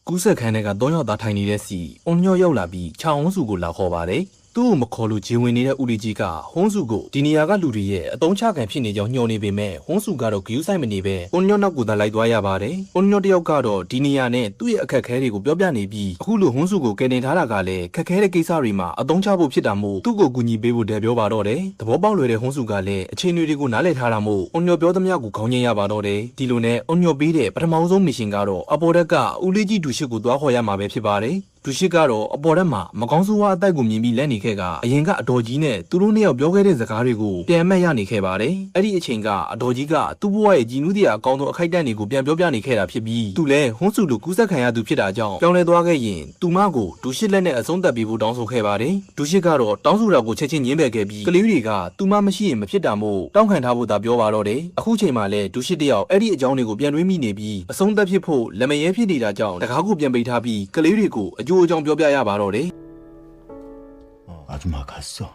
ကူးဆက်ခန်းထဲက3ယောက်သားထိုင်နေတဲ့စီအွန်ညော့ရောက်လာပြီးချောင်းဝန်းစုကိုလာခေါ်ပါတယ်။သူ့ကိုမခေါ်လို့ဂျေဝင်နေတဲ့ဦးလေးကြီးကဟွန်းစုကိုဒီနေရာကလူတွေရဲ့အတုံးချခံဖြစ်နေကြောင်းညှော်နေပေမဲ့ဟွန်းစုကတော့ဂယူးဆိုင်မနေပဲအွန်ညော့နောက်ကိုသာလိုက်သွားရပါတယ်။အွန်ညော့တယောက်ကတော့ဒီနေရာနဲ့သူ့ရဲ့အခက်အခဲတွေကိုပြောပြနေပြီးအခုလိုဟွန်းစုကိုကယ်တင်ထားတာကလည်းခက်ခဲတဲ့ကိစ္စတွေမှာအတုံးချဖို့ဖြစ်တာမို့သူ့ကိုကူညီပေးဖို့တည်းပြောပါတော့တယ်။သဘောပေါက်လွယ်တဲ့ဟွန်းစုကလည်းအချိန်တွေကိုနားလည်ထားတာမို့အွန်ညော့ပြောသမျှကိုခေါင်းငိမ့်ရပါတော့တယ်။ဒီလိုနဲ့အွန်ညော့ပေးတဲ့ပထမဆုံးမစ်ရှင်ကတော့အပေါ်တက်ကဦးလေးကြီးဒူရှစ်ကိုသွားခေါ်ရမှာပဲဖြစ်ပါတယ်။ဒူရှိကတော့အပေါ်တက်မှာမကောင်းဆိုးဝါးအတိုက်ကိုမြင်ပြီးလက်နေခဲ့ကအရင်ကအတော်ကြီးနဲ့သူတို့နှစ်ယောက်ပြောခဲ့တဲ့စကားတွေကိုပြန်မှတ်ရနေခဲ့ပါတယ်။အဲ့ဒီအချိန်ကအတော်ကြီးကသူ့ဘဝရဲ့ကြည်နူးတရားအကောင်းဆုံးအခိုက်အတန့်တွေကိုပြန်ပြောပြနေခဲ့တာဖြစ်ပြီးသူလည်းဟွန်းစုလိုကူးဆက်ခံရသူဖြစ်တာကြောင့်ပြောင်းလဲသွားခဲ့ရင်သူမကိုဒူရှိလက်နဲ့အဆုံးသတ်ပေးဖို့တောင်းဆိုခဲ့ပါတယ်။ဒူရှိကတော့တောင်းဆိုတာကိုချက်ချင်းညှင်းပယ်ခဲ့ပြီးကလေးတွေကသူမမရှိရင်မဖြစ်တာမို့တောင်းခံထားဖို့သာပြောပါတော့တယ်။အခုချိန်မှာလည်းဒူရှိတယောက်အဲ့ဒီအကြောင်းတွေကိုပြန်တွေးမိနေပြီးအဆုံးသတ်ဖြစ်ဖို့လက်မရဲဖြစ်နေတာကြောင့်တကားကိုပြန်ပိတ်ထားပြီးကလေးတွေကိုအကျိုးအကြောင်းပြောပြရပါတော့တယ်아줌마 갔어.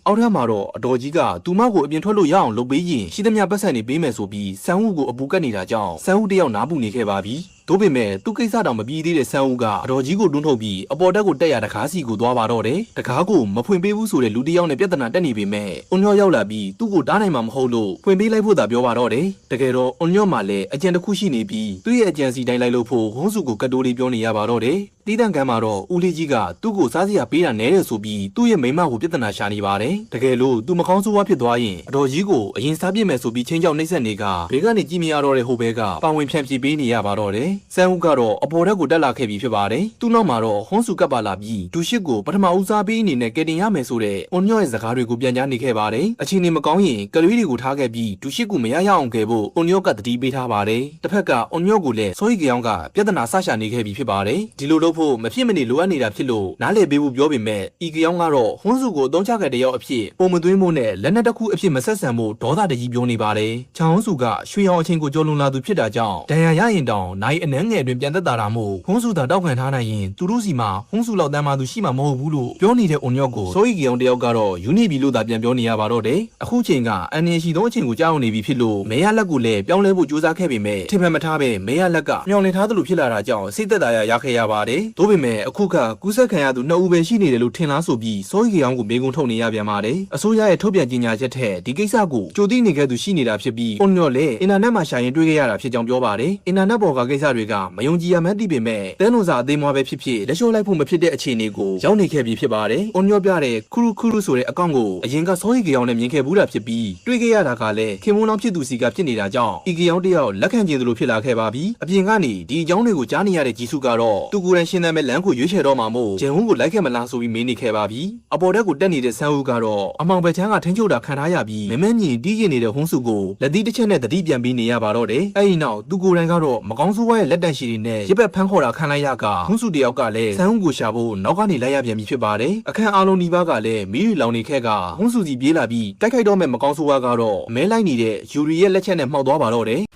အောက်ထပ်မှာတော့အတော်ကြီးကသူမကိုအပြင်ထွက်လို့ရအောင်လုပ်ပေးရင်ရှိသမျှပတ်စံတွေပေးမယ်ဆိုပြီးဆန်းဦးကိုအပူကတ်နေတာကြောင့်ဆန်းဦးတယောက်နားပူနေခဲ့ပါပြီ။တို့ပေမဲ့သူကိစ္စတောင်မပြီးသေးတဲ့ဆန်းဦးကအတော်ကြီးကိုတွန်းထုတ်ပြီးအပေါ်တက်ကိုတက်ရတကားစီကိုသွားပါတော့တယ်။တကားကိုမဖွင့်ပေးဘူးဆိုတဲ့လူတယောက်နဲ့ပြဿနာတက်နေပေမဲ့အွန်ညော့ရောက်လာပြီးသူ့ကိုတားနိုင်မှာမဟုတ်လို့ဖွင့်ပေးလိုက်ဖို့သာပြောပါတော့တယ်။တကယ်တော့အွန်ညော့မှာလည်းအကြံတစ်ခုရှိနေပြီးသူ့ရဲ့အကြံစီတိုင်းလိုက်လို့ဖို့ဟွန်းစုကိုကတ်တိုးလေးပြောနေရပါတော့တယ်။တီးတန့်ကမ်းမှာတော့ဦးလေးကြီးကသူ့ကိုစားစရာပေးတာနဲတယ်ဆိုပြီးသူ့ရဲ့မိန်းမကိုပြဿနာရှာနေပါတယ်။တကယ်လို့သူမကောင်းဆိုးဝါးဖြစ်သွားရင်အတော်ကြီးကိုအရင်စားပြစ်မယ်ဆိုပြီးချင်းချောက်နှိမ့်ဆက်နေကဘေးကနေကြည့်မရတော့တဲ့ဟိုဘဲကပါဝင်ဖြန့်ဖြေပေးနေရပါတော့တယ်။ဆန်းဦးကတော့အပေါ်ထက်ကိုတက်လာခဲ့ပြီဖြစ်ပါတယ်။သူ့နောက်မှာတော့ဟွန်းစုကပ်ပါလာပြီးဒူရှစ်ကိုပထမဦးစားပေးအနေနဲ့ကယ်တင်ရမယ်ဆိုတဲ့အွန်ညော့ရဲ့စကားတွေကိုပြန်ကြားနေခဲ့ပါတယ်။အချိန်နေမကောင်းရင်ကလေးတွေကိုထားခဲ့ပြီးဒူရှစ်ကိုမရရအောင်ကယ်ဖို့အွန်ညော့ကတတိပေးထားပါတယ်။တစ်ဖက်ကအွန်ညော့ကိုလည်းစိုးရိမ်ကြောင်ကပြဿနာဆရှာနေခဲ့ပြီဖြစ်ပါတယ်။ဒီလိုလုပ်ဖို့မဖြစ်မနေလိုအပ်နေတာဖြစ်လို့နားလည်ပေးဖို့ပြောပေမဲ့ဤကြောင်ကတော့ဟွန်းစုကိုအသုံးချခဲ့တဲ့ရောက်အဖြစ်ပုံမသွင်းဖို့နဲ့လက်နက်တစ်ခုအဖြစ်မဆက်ဆံဖို့ဒေါသတကြီးပြောနေပါတယ်။ချောင်းစုကရွှေရောင်အချင်းကိုကြော်လွန်လာသူဖြစ်တာကြောင့်ဒဏ်ရာရရင်တောင်နိုင်အနှမ်းငယ်အတွင်းပြန်သက်သာတာမို့ဟွန်းစုသာတောက်ခံထားနိုင်ရင်သူတို့စီမှာဟွန်းစုလောက်တန်းမှသူရှိမှာမဟုတ်ဘူးလို့ပြောနေတဲ့အွန်ညော့ကိုစိုးရိမ်ကြောင်တယောက်ကတော့ယူနီဘီလို့သာပြန်ပြောနေရပါတော့တယ်။အခုချိန်ကအန်နီရှိသောအချိန်ကိုကြောက်နေပြီဖြစ်လို့မဲရလက်ကိုလည်းပြောင်းလဲဖို့ကြိုးစားခဲ့ပေမဲ့ထင်မှန်မထားပဲမဲရလက်ကမျောလင့်ထားသလိုဖြစ်လာတာကြောင့်စိတ်သက်သာရခဲ့ရပါတယ်။ဒါပေမဲ့အခုကကူးဆက်ခံရသူ2ဦးပဲရှိနေတယ်လို့ထင်လားဆိုပြီးစိုးရိမ်ကြောင်ကိုမေးခွန်းထုတ်နေရပြန်ပါတယ်။အစိုးရရဲ့ထုတ်ပြန်ကြေညာချက်ထက်ဒီကိစ္စကိုကြိုသိနေခဲ့သူရှိနေတာဖြစ်ပြီးအွန်ညော့လည်းအင်တာနက်မှာရှာရင်တွေ့ခဲ့ရတာဖြစ်ကြောင်းပြောပါတယ်။အင်တာနက်ပေါ်ကကိစ္စတွေကမယုံကြည်ရမှန်းသိပေမဲ့တဲနုံစာအသေးမွားပဲဖြစ်ဖြစ်လက်လျှော့လိုက်ဖို့မဖြစ်တဲ့အခြေအနေကိုရောက်နေခဲ့ပြီဖြစ်ပါတယ်။အွန်ညော့ပြတဲ့ခူရူဆိုတဲ့အကောင့်ကိုအရင်ကစိုးရိမ်ကြောင်နဲ့မြင်ခဲ့ဘူးတာဖြစ်ပြီးတွေ့ခဲ့ရတာကလည်းခင်မုန်းလောင်းဖြစ်သူစီကဖြစ်နေတာကြောင့်ဤကြောင်တယောက်လက်ခံကျင်သလိုဖြစ်လာခဲ့ပါပြီ။အပြင်ကနေဒီအကြောင်းတွေကိုကြားနေရတဲ့ဂျီစုကတော့သူကိုယ်တိုင်ရှင်းသမ်းမဲ့လမ်းကိုရွေးချယ်တော့မှာမို့ဂျန်ဝန်းကိုလိုက်ခဲ့မလားဆိုပြီးမေးနေခဲ့ပါပြီ။အပေါ်တက်ကိုတက်နေတဲ့ဆန်းဦးကတော့အမောင်ဘက်ချမ်းကထင်းချုပ်တာခံထားရပြီးမမဲမြင်တီးရင်နေတဲ့ဟွန်းစုကိုလက်သီးတစ်ချက်နဲ့တတိပြန်ပြီးနေရပါတော့တယ်။အဲဒီနောက်သူကိုယ်တိုင်ကတော့မကောင်းဆိုးဝါးရဲ့လက်တန့်ရှည်တွေနဲ့ရစ်ပတ်ဖမ်းခေါ်တာခံလိုက်ရကဟွန်းစုတယောက်ကလည်းဆန်းဦးကိုရှာဖို့နောက်ကနေလိုက်ရပြန်ပြီဖြစ်ပါတယ်။အခန်းအားလုံးဒီဘကလည်းမီးရီလောင်နေခဲ့ကဟွန်းစုစီပြေးလာပြီးတိုက်ခိုက်တော့မဲ့မကောင်းဆိုးဝါးကတော့မဲလိုက်နေတဲ့ယူရီရဲ့လက်ချက်နဲ့မှောက်သွားပါတော့တယ်။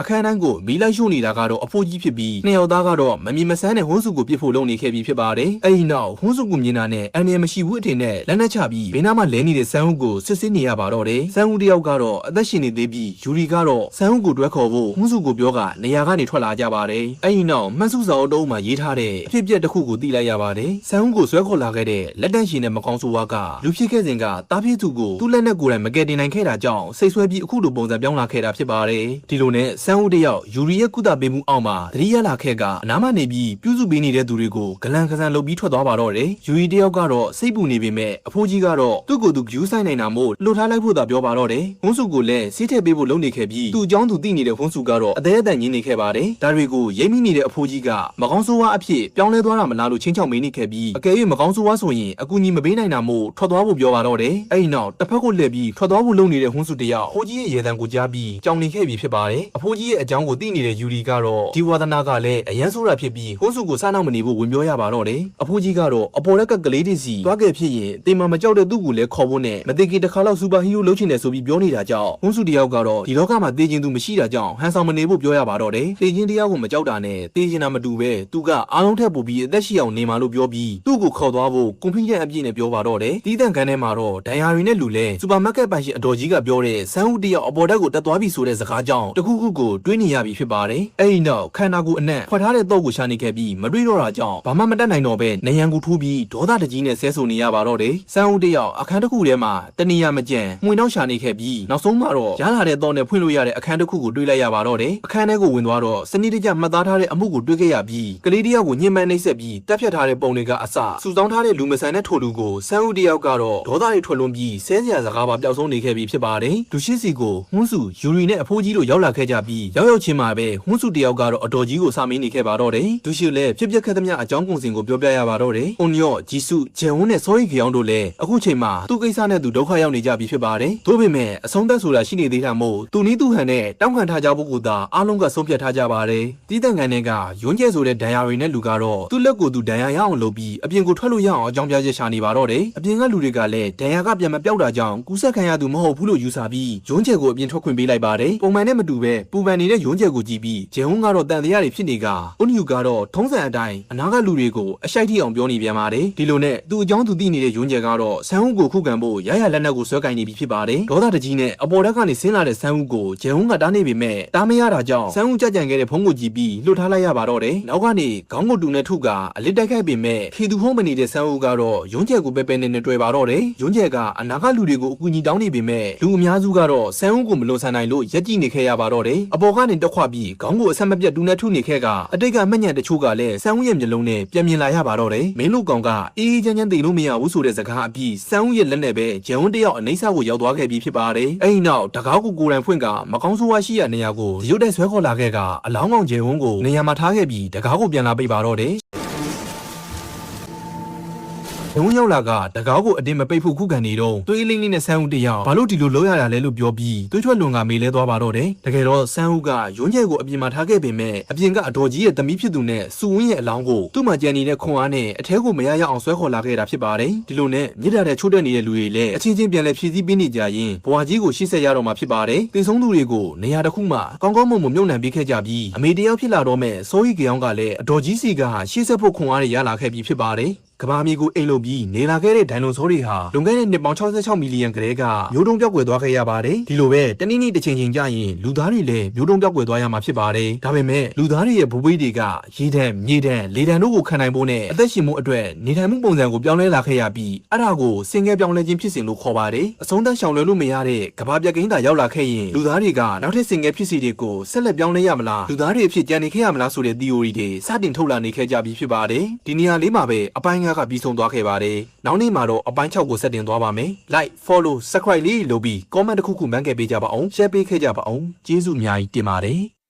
အခန်းတိုင်းကိုမီးလိုက်ရှို့နေတာကတော့အဖိုးကြီးဖြစ်ပြီးနှစ်ယောက်သားကတော့မမြင်မဆန်းတဲ့ဟွန်းစုကိုပြစ်ဖို့လုပ်နေခဲ့ပြီးဖြစ်ပါတယ်။အဲဒီနောက်ဟွန်းစုကိုမြင်တာနဲ့အန်ရမရှိဘူးအထင်နဲ့လက်နက်ချပြီးဘေးနားမှာလဲနေတဲ့ဆန်းဦးကိုစစ်ဆေးနေရပါတော့တယ်။ဆန်းဦးတယောက်ကတော့အသက်ရှင်နေသေးပြီးယူရီကတော့ဆန်းဦးကိုတွဲခေါ်ဖို့ဟွန်းစုကိုပြောကနေရာကနေထွက်လာကြပါတယ်။အဲဒီနောက်မှတ်စုစာအုပ်တုံးမှာရေးထားတဲ့အဖြစ်အပျက်တစ်ခုကိုသိလိုက်ရပါတယ်။ဆန်းဦးကိုဆွဲခေါ်လာခဲ့တဲ့လက်တန့်ရှင်နဲ့မကောင်းဆိုးဝါးကလူဖြစ်ခဲ့စဉ်ကတားပြေးသူကိုသူ့လက်နဲ့ကိုယ်တိုင်မကယ်တင်နိုင်ခဲ့တာကြောင့်စိတ်ဆွဲပြီးအခုလိုပုံစံပြောင်းလာခဲ့တာဖြစ်ပါတယ်။ဒီလိုနဲ့ဆန်းဦးတယောက်ယူရီရဲ့ကုသပေးမှုအောက်မှာတတိယလာခဲ့ကအနားမနေပြီးပြုစုပေးနေတဲ့သူတွေကိုဂလန်ခစံလုပ်ပြီးထွက်သွားပါတော့တယ်။ယူရီတယောက်ကတော့စိတ်ပူနေပေမဲ့အဖိုးကြီးကတော့သူ့ကိုယ်သူဂယူးဆိုင်နိုင်တာမို့လှုပ်ထားလိုက်ဖို့သာပြောပါတော့တယ်။ဟွန်းစုကိုလည်းစီးထည့်ပေးဖို့လုပ်နေခဲ့ပြီးသူ့အကြောင်းသူသိနေတဲ့ဟွန်းစုကတော့အသေးအတန်ညင်းနေခဲ့ပါတယ်။ဒါတွေကိုရိပ်မိနေတဲ့အဖိုးကြီးကမကောင်းဆိုးဝါးအဖြစ်ပြောင်းလဲသွားတာမလားလို့ချင်းချောက်မေးနေခဲ့ပြီးအကယ်၍မကောင်းဆိုးဝါးဆိုရင်အကူအညီမပေးနိုင်တာမို့ထွက်သွားဖို့ပြောပါတော့တယ်။အဲဒီနောက်တစ်ဖက်ကိုလှည့်ပြီးထွက်သွားဖို့လုပ်နေတဲ့ဟွန်းစုတယောက်အဖိုးကြီးရဲ့ရေတံကိုကြားပြီးကြောင်နေခဲ့ပြီဖြစ်ပါတယ်။အဖိုးကြီးရဲ့အကြောင်းကိုသိနေတဲ့ယူရီကတော့ဒီဝါဒနာကလည်းအရန်ဆိုးတာဖြစ်ပြီးဟွန်းစုကိုစားနောက်မနေဖို့ဝင်ပြောရပါတော့တယ်။အဖိုးကြီးကတော့အပေါ်လက်ကကလေးတွေစီသွားခဲ့ဖြစ်ရင်တေမမကြောက်တဲ့သူ့ကိုလည်းခေါ်ဖို့နဲ့မသိကေတစ်ခါလောက်စူပါဟီးရိုးလုပ်ချင်တယ်ဆိုပြီးပြောနေတာကြောင့်ဟွန်းစုတယောက်ကတော့ဒီလောကမှာတေးချင်းသူမရှိတာကြောင့်ဟန်ဆောင်မနေဖို့ပြောရပါတော့တယ်။တေးချင်းတယောက်ကိုမကြောက်တာနဲ့တေးချင်းတာမတူပဲသူကအားလုံးထက်ပိုပြီးအသက်ရှိအောင်နေမှာလို့ပြောပြီးသူ့ကိုခေါ်သွားဖို့ကွန်ဖီဂျန်အပြည့်နဲ့ပြောပါတော့တယ်။တီးတန့်ခန်းထဲမှာတော့ဒဏ်ရာတွေနဲ့လူလဲစူပါမားကတ်ပိုင်ရှင်အတော်ကြီးကပြောတဲ့ဆန်းဦးတယောက်အပေါ်တက်ကိုတက်သွားပြီဆိုတဲ့စကားကြောင့်တခုခုကို တွေးနေရပြီဖြစ်ပါတယ်အဲ့ဒီနောက်ခန္ဓာကိုယ်အနက်ဖွက်ထားတဲ့တော့ကိုရှာနေခဲ့ပြီးမတွေးတော့တာကြောင့်ဘာမှမတတ်နိုင်တော့ပဲနေရန်ကိုထိုးပြီးဒေါသတကြီးနဲ့ဆဲဆိုနေရပါတော့တယ်စန်းဦးတယောက်အခန်းတစ်ခုထဲမှာတနေရမကြံမှွေနှောက်ရှာနေခဲ့ပြီးနောက်ဆုံးမှာတော့ရလာတဲ့တော့နဲ့ဖွင့်လို့ရတဲ့အခန်းတစ်ခုကိုတွေးလိုက်ရပါတော့တယ်အခန်းထဲကိုဝင်သွားတော့စနစ်တကျမှတ်သားထားတဲ့အမှုကိုတွေးခဲ့ရပြီးကလေးတယောက်ကိုညှဉ်းပန်းနှိပ်စက်ပြီးတပ်ဖြတ်ထားတဲ့ပုံတွေကအစစုဆောင်းထားတဲ့လူမဆန်တဲ့ထိုလူကိုစန်းဦးတယောက်ကတော့ဒေါသတွေထွက်လွန်ပြီးဆဲစရာစကားပါပျောက်ဆုံးနေခဲ့ပြီးဖြစ်ပါတယ်လူရှိစီကိုဟွန်းစုယူရီနဲ့အဖိုးကြီးတို့ရောက်လာခဲ့ကြပြီးရောက်ချင်းမှာပဲဟွန်းစုတယောက်ကတော့အတော်ကြီးကိုစာမင်းနေခဲ့ပါတော့တယ်လူရှိလည်းဖြစ်ပျက်ခဲ့သမျှအကြောင်းကုန်စင်ကိုပြောပြရပါတော့တယ်အွန်ရော့ဂျီစုဂျန်ဝန်းနဲ့စောရီခေအောင်တို့လည်းအခုချိန်မှာသူ့ကိစ္စနဲ့သူဒုက္ခရောက်နေကြပြီဖြစ်ပါတယ်သို့ပေမဲ့အဆုံးသက်ဆိုတာရှိနေသေးတာမို့သူနီးသူဟန်နဲ့တောင်းခံထားကြဖို့ကိုသာအားလုံးကဆုံးဖြတ်ထားကြပါတယ်တီးတန်ကန်တွေကယွန်းကျဲဆိုတဲ့ဒဏ်ရာတွေနဲ့လူကတော့သူ့လက်ကိုသူဒဏ်ရာရအောင်လုပ်ပြီးအပြင်ကိုထွက်လို့ရအောင်အကြောင်းပြချက်ရှာနေပါတော့တယ်အပြင်ကလူတွေကလည်းဒဏ်ရာကပြန်မပြောက်တာကြောင့်ကူးဆက်ခံရသူမဟုတ်ဘူးလို့ယူဆပြီးယွန်းကျဲကိုအပြင်ထွက်ခွင့်ပေးလိုက်ပါတယ်ပုံမှန်နဲ့မတူပဲပူပန်နေတဲ့ယွန်းကျဲကိုကြည့်ပြီးဂျေဟွန်းကတော့တန်တရားတွေဖြစ်နေကအွန်ယူကတော့ထုံးစံအတိုင်းအနာကလူတွေကိုအရှိုက်ထိအောင်ပြောနေပြန်ပါတယ်ဒီလိုနဲ့သူ့အကြောင်းသူသိနေတဲ့ယွန်းကျဲကတော့ဆန်းဦးကိုခုခံဖို့ရရလက်နက်ကိုဆွဲကင်နေပြီဖြစ်ပါတယ်ဒေါသတကြီးနဲ့အပေါ်ဓာတ်ကနေဆင်းလာတဲ့ဆန်းဦးကိုဂျေဟွန်းကတားနေပေမဲ့တားမရတာကြောင့်ဆန်းဦးကြကြံခဲ့တဲ့ဖုံးကိုကြည့်ပြီးလွတ်ထားလိုက်ရပါတော့တယ်နောက်ကနေခေါင်းကိုတူနဲ့ထုကအလစ်တိုက်ခိုက်ပေမဲ့ခေသူဖုံးမနေတဲ့ဆန်းဦးကတော့ယွန်းကျဲကိုပဲပဲနဲ့တွေ့ပါတော့တယ်ယွန်းကျဲကအနာကလူတွေကိုအကူအညီတောင်းနေပေမဲ့လူအများစုကတော့ဆန်းဦးကိုမလွန်ဆန်နိုင်လို့ရက်ကြည့်နေခဲ့ရပါတော့တယ်အပေါ်ကနေတက်ခွပြီးခေါင်းကိုအဆက်မပြတ်တူနဲ့ထုနေခဲ့ကအတိတ်ကမှညံတချို့ကလည်းဆန်းဦးရဲ့မျက်လုံးနဲ့ပြန်မြင်လာရပါတော့တယ်မင်းလူကောင်ကအေးအေးချမ်းချမ်းသိလို့မရဘူးဆိုတဲ့စကားအပြီးဆန်းဦးရဲ့လက်နဲ့ပဲဂျန်ဝန်းတယောက်အနှိမ့်ဆကိုရောက်သွားခဲ့ပြီးဖြစ်ပါတယ်အဲ့ဒီနောက်တကားကိုကိုယ်တိုင်ဖွင့်ကမကောင်းဆိုးဝါးရှိရနေရာကိုရုတ်တဲ့ဆွဲခေါ်လာခဲ့ကအလောင်းကောင်ဂျန်ဝန်းကိုနေရာမှာထားခဲ့ပြီးတကားကိုပြန်လာပိတ်ပါတော့တယ်ဘုံရောက်လာကတကားကိုအတင်းမပိတ်ဖို့ခုခံနေတော့သွေးလေးလေးနဲ့ဆန်းဦးတယောက်ဘာလို့ဒီလိုလုပ်ရတာလဲလို့ပြောပြီးသွေးထွက်လွန်ကမေးလဲသွားပါတော့တယ်တကယ်တော့ဆန်းဦးကယွန်းကျဲကိုအပြင်မှာထားခဲ့ပေမဲ့အပြင်ကအတော်ကြီးရဲ့သမီးဖြစ်သူနဲ့စူဝင်းရဲ့အလောင်းကိုသူ့မှာကြံနေတဲ့ခွန်အားနဲ့အထဲကိုမရရအောင်ဆွဲခေါ်လာခဲ့တာဖြစ်ပါတယ်ဒီလိုနဲ့မြစ်တာတဲ့ချိုးတက်နေတဲ့လူတွေလည်းအချင်းချင်းပြန်လဲဖြည့်ဆည်းပေးနေကြရင်ဘဝကြီးကိုရှေ့ဆက်ရတော့မှာဖြစ်ပါတယ်တင်ဆုံးသူတွေကိုနေရာတစ်ခုမှကောင်းကောင်းမွန်မွန်မြုပ်နှံပေးခဲ့ကြပြီးအမေတယောက်ဖြစ်လာတော့မဲ့စိုးရီကြောင်ကလည်းအတော်ကြီးစီကရှေ့ဆက်ဖို့ခွန်အားတွေရလာခဲ့ပြီးဖြစ်ပါတယ်ကဘာမီကိုအိမ်လုပ်ပြီးနေလာခဲ့တဲ့ဒိုင်နိုဆောတွေဟာလွန်ခဲ့တဲ့နှစ်ပေါင်း66မီလီယံကလေးကမျိုးတုံးပြောက်ကွယ်သွားခဲ့ရပါတယ်ဒီလိုပဲတနည်းနည်းတစ်ချိန်ချိန်ကြာရင်လူသားတွေလည်းမျိုးတုံးပြောက်ကွယ်သွားရမှာဖြစ်ပါတယ်ဒါပေမဲ့လူသားတွေရဲ့ဘိုးဘွေးတွေကရေတံမြေတံလေတံတို့ကိုခံနိုင်ဖို့နဲ့အသက်ရှင်မှုအတွက်နေထိုင်မှုပုံစံကိုပြောင်းလဲလာခဲ့ရပြီးအဲ့ဒါကိုစင်ငယ်ပြောင်းလဲခြင်းဖြစ်စဉ်လို့ခေါ်ပါတယ်အဆုံးသတ်ရှောင်လွှဲလို့မရတဲ့ကဘာပြက်ကိန်းသာရောက်လာခဲ့ရင်လူသားတွေကနောက်ထပ်စင်ငယ်ဖြစ်စီတွေကိုဆက်လက်ပြောင်းလဲရမလားလူသားတွေအဖြစ်ကြံနေခဲ့ရမလားဆိုတဲ့ theory တွေစတင်ထုတ်လာနေခဲ့ကြပြီးဖြစ်ပါတယ်ဒီနေရာလေးမှာပဲအပိုင်းကပြီးဆုံးသွားခဲ့ပါတယ်နောက်နေ့မှာတော့အပိုင်း6ကိုဆက်တင်သွားပါမယ် like follow subscribe လေးလုပ်ပြီး comment တစ်ခုခုမှန်းခဲ့ပေးကြပါအောင် share ပေးခဲ့ကြပါအောင်ကျေးဇူးအများကြီးတင်ပါတယ်